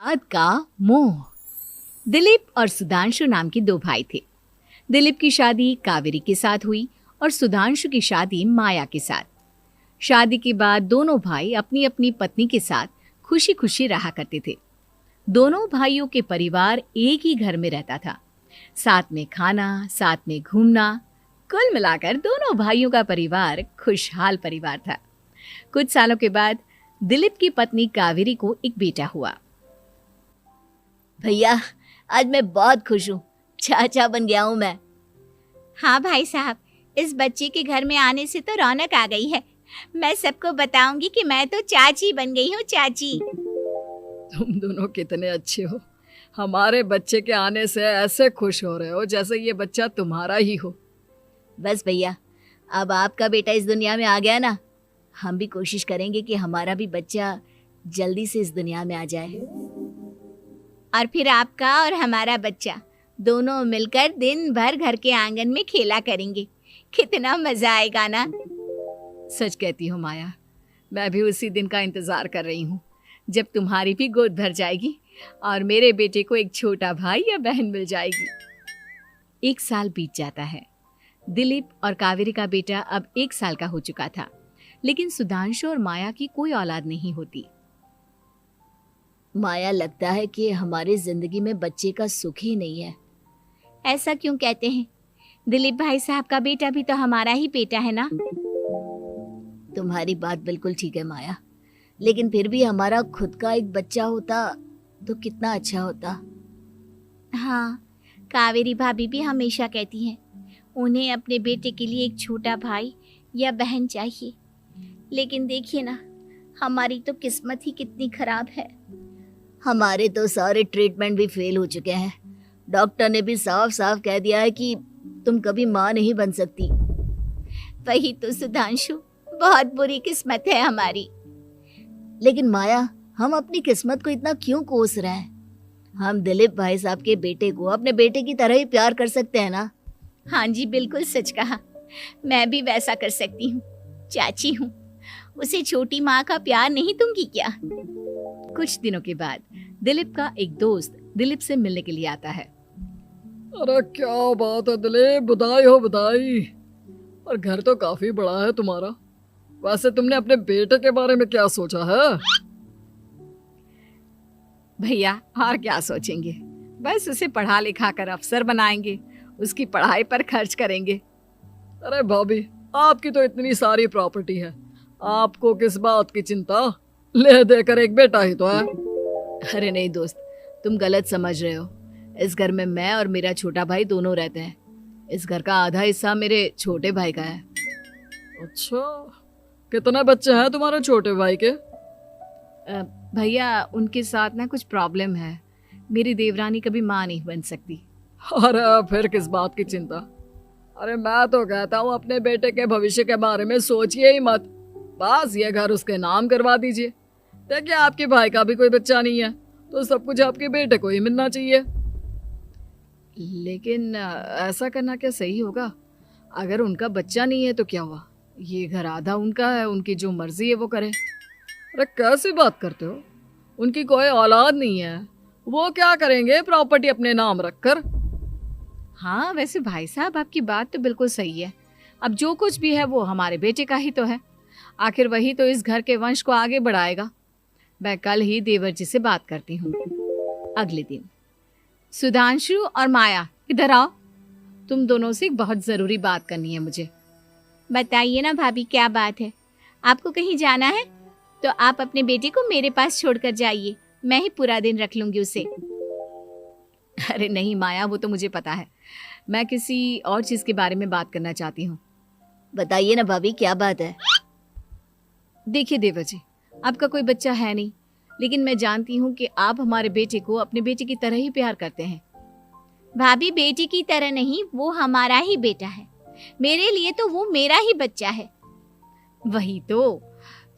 याद का मोह। दिलीप और सुधांशु नाम के दो भाई थे। दिलीप की शादी कावेरी के साथ हुई और सुधांशु की शादी माया के साथ। शादी के बाद दोनों भाई अपनी अपनी पत्नी के साथ खुशी खुशी रहा करते थे। दोनों भाइयों के परिवार एक ही घर में रहता था। साथ में खाना, साथ में घूमना, कुल मिलाकर दोनों भाइयों का परिवार खुशहाल परिवार था। कुछ सालों के बाद दिलीप की पत्नी कावेरी को एक बेटा हुआ। भैया, आज मैं बहुत खुश हूँ। चाचा बन गया हूँ मैं। हाँ भाई साहब, इस बच्चे के घर में आने से तो रौनक आ गई है। मैं सबको बताऊंगी कि मैं तो चाची बन गई हूँ, चाची। तुम दोनों कितने अच्छे हो। हमारे बच्चे के आने से ऐसे खुश हो रहे हो जैसे ये बच्चा तुम्हारा ही हो। बस भैया, अब आपका बेटा इस दुनिया में आ गया ना, हम भी कोशिश करेंगे कि हमारा भी बच्चा जल्दी से इस दुनिया में आ जाए। और फिर आपका और हमारा बच्चा दोनों मिलकर दिन भर घर के आंगन में खेला करेंगे। कितना मजा आएगा ना। सच कहती हो माया, मैं भी उसी दिन का इंतजार कर रही हूँ जब तुम्हारी भी गोद भर जाएगी और मेरे बेटे को एक छोटा भाई या बहन मिल जाएगी। 1 साल बीत जाता है। दिलीप और कावेरी का बेटा अब 1 साल का हो चुका था, लेकिन सुधांशु और माया की कोई औलाद नहीं होती। माया, लगता है कि हमारी जिंदगी में बच्चे का सुख ही नहीं है। ऐसा क्यों कहते हैं? दिलीप भाई साहब का बेटा भी तो हमारा ही बेटा है ना। तुम्हारी बात बिल्कुल ठीक है माया, लेकिन फिर भी हमारा खुद का एक बच्चा होता तो कितना अच्छा होता। हाँ, कावेरी भाभी भी हमेशा कहती हैं उन्हें अपने बेटे के लिए एक छोटा भाई या बहन चाहिए। लेकिन देखिए ना, हमारी तो किस्मत ही कितनी खराब है। हमारे तो सारे ट्रीटमेंट भी फेल हो चुके हैं। डॉक्टर ने भी साफ साफ कह दिया है कि तुम कभी माँ नहीं बन सकती। वही तो सुधांशु, बहुत बुरी किस्मत है हमारी। लेकिन माया, हम अपनी किस्मत को इतना क्यों कोस रहे हैं? हम दिलीप भाई साहब के बेटे को अपने बेटे की तरह ही प्यार कर सकते हैं ना। हाँ जी, बिल्कुल सच कहा। मैं भी वैसा कर सकती हूँ। चाची हूँ, उसे छोटी माँ का प्यार नहीं दूंगी क्या? कुछ दिनों के बाद दिलीप का एक दोस्त दिलीप से मिलने के लिए आता है। अरे क्या बात है दिलीप, बधाई हो बधाई। और घर तो काफी बड़ा है तुम्हारा। वैसे तुमने अपने बेटे के बारे में क्या सोचा है? भैया, और क्या सोचेंगे, बस उसे पढ़ा लिखा कर अफसर बनाएंगे, उसकी पढ़ाई पर खर्च करेंगे। अरे भाभी, आपकी तो इतनी सारी प्रॉपर्टी है, आपको किस बात की चिंता? ले देकर एक बेटा ही तो है। अरे नहीं दोस्त, तुम गलत समझ रहे हो। इस घर में मैं और मेरा छोटा भाई दोनों रहते हैं। इस घर का आधा हिस्सा मेरे छोटे भाई का है। अच्छा, कितने बच्चे हैं तुम्हारे छोटे भाई के? भैया, उनके साथ ना कुछ प्रॉब्लम है। मेरी देवरानी कभी माँ नहीं बन सकती। अरे फिर किस बात की चिंता? अरे मैं तो कहता हूँ अपने बेटे के भविष्य के बारे में सोचिए ही मत। बस ये घर उसके नाम करवा दीजिए। देखिए, आपके भाई का भी कोई बच्चा नहीं है तो सब कुछ आपके बेटे को ही मिलना चाहिए। लेकिन ऐसा करना क्या सही होगा? अगर उनका बच्चा नहीं है तो क्या हुआ? ये घर आधा उनका है, उनकी जो मर्जी है वो करें। अरे कैसी बात करते हो? उनकी कोई औलाद नहीं है, वो क्या करेंगे प्रॉपर्टी अपने नाम रखकर? हाँ, वैसे भाई साहब, आपकी बात तो बिल्कुल सही है। अब जो कुछ भी है वो हमारे बेटे का ही तो है। आखिर वही तो इस घर के वंश को आगे बढ़ाएगा। मैं कल ही देवर जी से बात करती हूँ। अगले दिन सुधांशु और माया, इधर आओ। तुम दोनों से एक बहुत जरूरी बात करनी है मुझे। बताइए ना भाभी, क्या बात है? आपको कहीं जाना है तो आप अपने बेटे को मेरे पास छोड़कर जाइए। मैं ही पूरा दिन रख लूंगी उसे। अरे नहीं माया, वो तो मुझे पता है। मैं किसी और चीज के बारे में बात करना चाहती हूँ। बताइए ना भाभी, क्या बात है? देखिए देवर जी, आपका कोई बच्चा है नहीं, लेकिन मैं जानती हूँ कि आप हमारे बेटे को अपने बेटे की तरह ही प्यार करते हैं। भाभी, बेटी की तरह नहीं, वो हमारा ही बेटा है। मेरे लिए तो वो मेरा ही बच्चा है। वही तो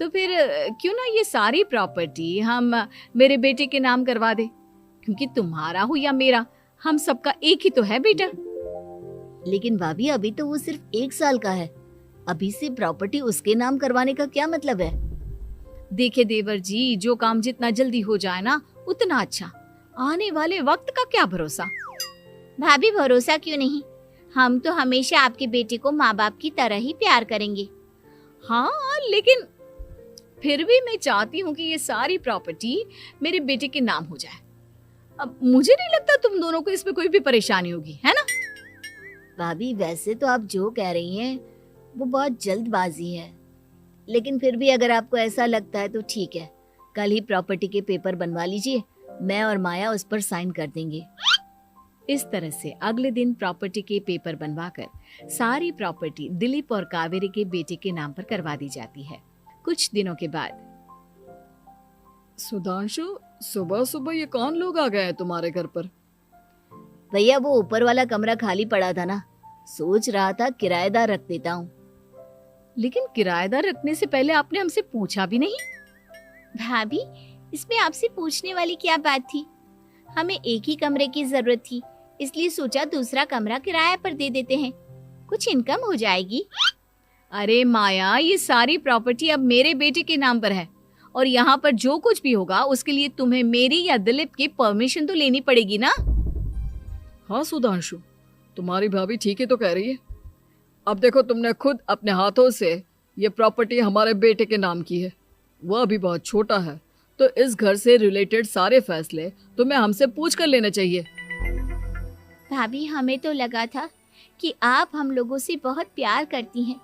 फिर क्यों ना ये सारी प्रॉपर्टी हम मेरे बेटे के नाम करवा दे, क्योंकि तुम्हारा हो या मेरा, हम सबका एक ही तो है बेटा। लेकिन भाभी, अभी तो वो सिर्फ 1 साल का है। अभी से प्रॉपर्टी उसके नाम करवाने का क्या मतलब है? देखिए देवर जी, जो काम जितना जल्दी हो जाए ना, उतना अच्छा। आने वाले वक्त का क्या भरोसा। भाभी भरोसा क्यों नहीं, हम तो हमेशा आपके बेटे को माँ बाप की तरह ही प्यार करेंगे। हाँ, लेकिन फिर भी मैं चाहती हूँ कि ये सारी प्रॉपर्टी मेरे बेटे के नाम हो जाए। अब मुझे नहीं लगता तुम दोनों को इसमें कोई भी परेशानी होगी, है ना? भाभी वैसे तो आप जो कह रही हैं वो बहुत जल्दबाजी है, लेकिन फिर भी अगर आपको ऐसा लगता है तो ठीक है, कल ही प्रॉपर्टी के पेपर बनवा लीजिए, मैं और माया उस पर साइन कर देंगे। इस तरह से अगले दिन प्रॉपर्टी के पेपर बनवाकर सारी प्रॉपर्टी दिलीप और कावेरी के बेटे के नाम पर करवा दी जाती है। कुछ दिनों के बाद सुधांशु, सुबह सुबह ये कौन लोग आ गए हैं तुम्हारे घर पर? भैया वो ऊपर वाला कमरा खाली पड़ा था ना, सोच रहा था किराएदार रख देता हूँ। लेकिन किराएदार रखने से पहले आपने हमसे पूछा भी नहीं। भाभी इसमें आपसे पूछने वाली क्या बात थी, हमें एक ही कमरे की जरूरत थी, इसलिए सोचा दूसरा कमरा किराए पर दे देते हैं, कुछ इनकम हो जाएगी। अरे माया, ये सारी प्रॉपर्टी अब मेरे बेटे के नाम पर है और यहाँ पर जो कुछ भी होगा उसके लिए तुम्हें मेरी या दिलीप की परमिशन तो लेनी पड़ेगी ना। हाँ सुधांशु, तुम्हारी भाभी ठीक ही तो कह रही है। अब देखो, तुमने खुद अपने हाथों से ये प्रॉपर्टी हमारे बेटे के नाम की है, वह अभी बहुत छोटा है, तो इस घर से रिलेटेड सारे फैसले तुम्हें हमसे पूछ कर लेने चाहिए। भाभी हमें तो लगा था कि आप हम लोगों से बहुत प्यार करती हैं,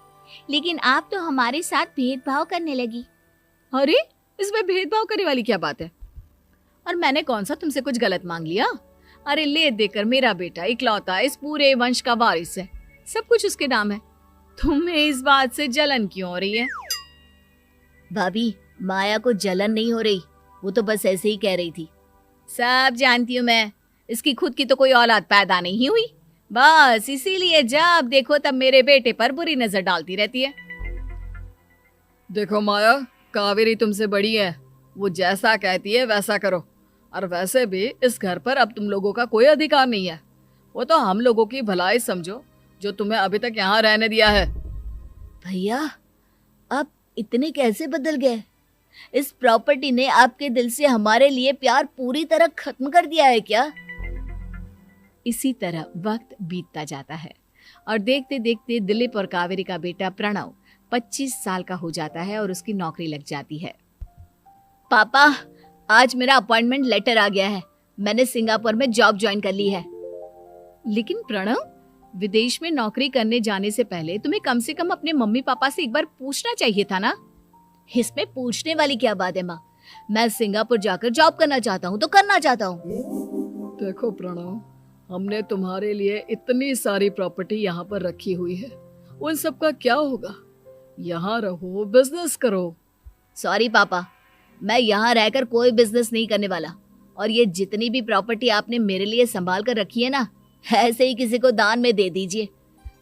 लेकिन आप तो हमारे साथ भेदभाव करने लगी। अरे इसमें भेदभाव करने वाली क्या बात है? और मैंने कौन सा तुमसे कुछ गलत मांग लिया? अरे ले देकर मेरा बेटा इकलौता इस पूरे वंश का वारिस है, सब कुछ उसके नाम है। तुम्हें इस बात से जलन क्यों हो रही है? भाभी माया को जलन नहीं हो रही, वो तो बस ऐसे ही कह रही थी। सब जानती हूँ मैं, इसकी खुद की तो कोई औलाद पैदा नहीं हुई, बस इसीलिए जब देखो तब मेरे बेटे पर बुरी नजर डालती रहती है। देखो माया, कावेरी तुमसे बड़ी है, वो जैसा कहती है वैसा करो। और वैसे भी इस घर पर अब तुम लोगों का कोई अधिकार नहीं है, वो तो हम लोगों की भलाई समझो जो तुम्हें अभी तक यहाँ रहने दिया है। भैया आप इतने कैसे बदल गए? इस प्रॉपर्टी ने आपके दिल से हमारे लिए प्यार पूरी तरह खत्म कर दिया है क्या? इसी तरह वक्त बीतता जाता है और देखते देखते दिलीप और कावेरी का बेटा प्रणव 25 साल का हो जाता है और उसकी नौकरी लग जाती है। पापा आज मेरा अपॉइंटमेंट लेटर आ गया है, मैंने सिंगापुर में जॉब ज्वाइन कर ली है। लेकिन प्रणव, विदेश में नौकरी करने जाने से पहले तुम्हें कम से कम अपने मम्मी पापा से एक बार पूछना चाहिए था ना। इसमें पूछने वाली क्या बात है माँ, मैं सिंगापुर जाकर जॉब करना चाहता हूँ तो करना चाहता हूँ। देखो प्रणव, हमने तुम्हारे लिए इतनी सारी प्रॉपर्टी यहाँ पर रखी हुई है, उन सब का क्या होगा? यहाँ रहो, बिजनेस करो। सॉरी पापा, मैं यहाँ रहकर कोई बिजनेस नहीं करने वाला, और ये जितनी भी प्रॉपर्टी आपने मेरे लिए संभाल कर रखी है ना, ऐसे ही किसी को दान में दे दीजिए,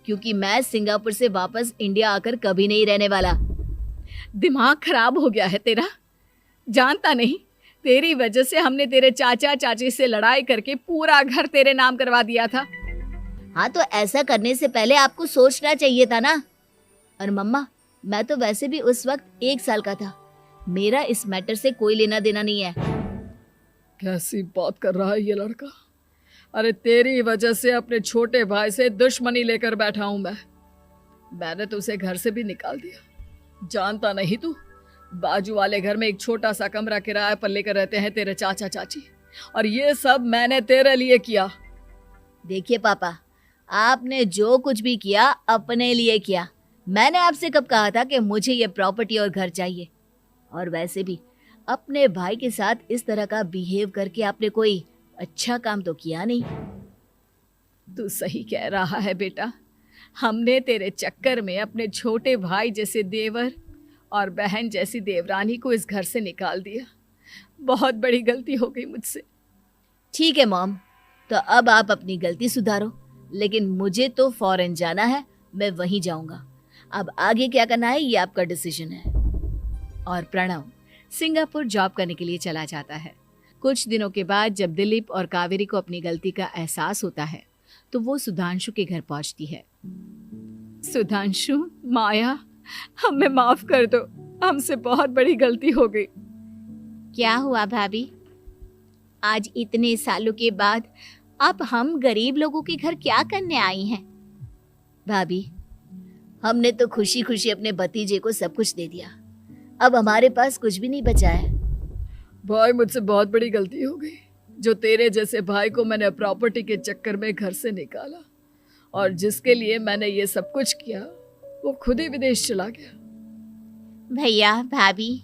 क्योंकि मैं सिंगापुर से वापस इंडिया आकर कभी नहीं रहने वाला। दिमाग खराब हो गया है तेरा, जानता नहीं तेरी वजह से हमने तेरे चाचा चाची से लड़ाई करके पूरा घर तेरे नाम करवा दिया था। हाँ तो ऐसा करने से पहले आपको सोचना चाहिए था ना। और मम्मा, मैं तो वैसे भी उस वक्त 1 साल का था, मेरा इस मैटर से कोई लेना देना नहीं है। कैसी बात कर रहा है ये लड़का? अरे तेरी वजह से अपने छोटे भाई से दुश्मनी लेकर बैठा हूं मैंने तो उसे घर से भी निकाल दिया। जानता नहीं तू, बाजू वाले घर में एक छोटा सा कमरा किराए पर लेकर रहते हैं तेरे चाचा चाची, और ये सब मैंने तेरे लिए किया। देखिए पापा, आपने जो कुछ भी किया अपने लिए किया। मैंने आपसे कब कहा था कि मुझे ये प्रॉपर्टी और घर चाहिए? और वैसे भी अपने भाई के साथ इस तरह का बिहेव करके आपने कोई अच्छा काम तो किया नहीं। तू सही कह रहा है बेटा, हमने तेरे चक्कर में अपने छोटे भाई जैसे देवर और बहन जैसी देवरानी को इस घर से निकाल दिया। बहुत बड़ी गलती हो गई मुझसे। ठीक है मॉम, तो अब आप अपनी गलती सुधारो, लेकिन मुझे तो फॉरेन जाना है, मैं वहीं जाऊंगा। अब आगे क्या करना है ये आपका डिसीजन है। और प्रणव सिंगापुर जॉब करने के लिए चला जाता है। कुछ दिनों के बाद जब दिलीप और कावेरी को अपनी गलती का एहसास होता है तो वो सुधांशु के घर पहुंचती है। सुधांशु, माया, हमें माफ कर दो, हमसे बहुत बड़ी गलती हो गई। क्या हुआ भाभी? आज इतने सालों के बाद अब हम गरीब लोगों के घर क्या करने आई हैं? भाभी, हमने तो खुशी खुशी अपने भतीजे को सब कुछ दे दिया, अब हमारे पास कुछ भी नहीं बचा है। भाई मुझसे बहुत बड़ी गलती हो गई, जो तेरे जैसे भाई को मैंने प्रॉपर्टी के चक्कर में घर से निकाला, और जिसके लिए मैंने ये सब कुछ किया वो खुद ही विदेश चला गया। भैया भाभी,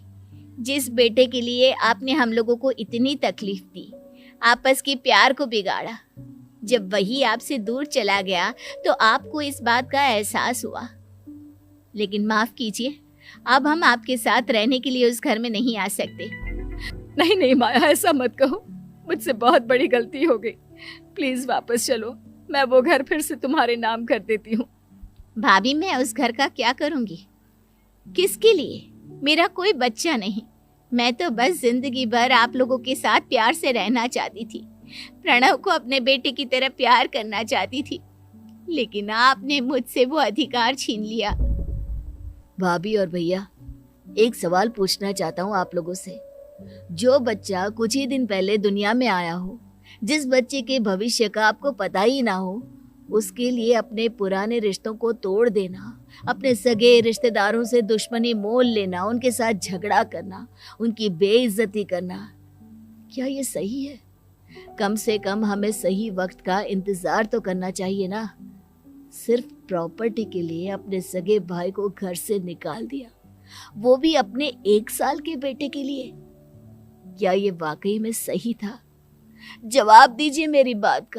जिस बेटे के लिए आपने हम लोगों को इतनी तकलीफ दी, आपस के प्यार को बिगाड़ा, जब वही आपसे दूर चला गया तो आपको इस बात का एहसास हुआ। लेकिन माफ कीजिए, अब हम आपके साथ रहने के लिए उस घर में नहीं आ सकते। नहीं नहीं माया, ऐसा मत कहो, मुझसे बहुत बड़ी गलती हो गई, प्लीज वापस चलो, मैं वो घर फिर से तुम्हारे नाम कर देती हूँ। भाभी, मैं उस घर का क्या करूंगी? किसके लिए? मेरा कोई बच्चा नहीं, मैं तो बस जिंदगी भर आप लोगों के साथ प्यार से रहना चाहती थी, प्रणव को अपने बेटे की तरह प्यार करना चाहती थी, लेकिन आपने मुझसे वो अधिकार छीन लिया। भाभी और भैया, एक सवाल पूछना चाहता हूँ आप लोगों से। जो बच्चा कुछ ही दिन पहले दुनिया में आया हो, जिस बच्चे के भविष्य का आपको पता ही ना हो, उसके लिए अपने पुराने रिश्तों को तोड़ देना, अपने सगे रिश्तेदारों से दुश्मनी मोल लेना, उनके साथ झगड़ा करना, उनकी बेइज्जती करना, क्या ये सही है? कम से कम हमें सही वक्त का इंतजार तो करना चाहिए ना। सिर्फ प्रॉपर्टी के लिए अपने सगे भाई को घर से निकाल दिया, वो भी अपने 1 साल के बेटे के लिए। क्या ये वाकई में सही था? जवाब दीजिए मेरी बात का।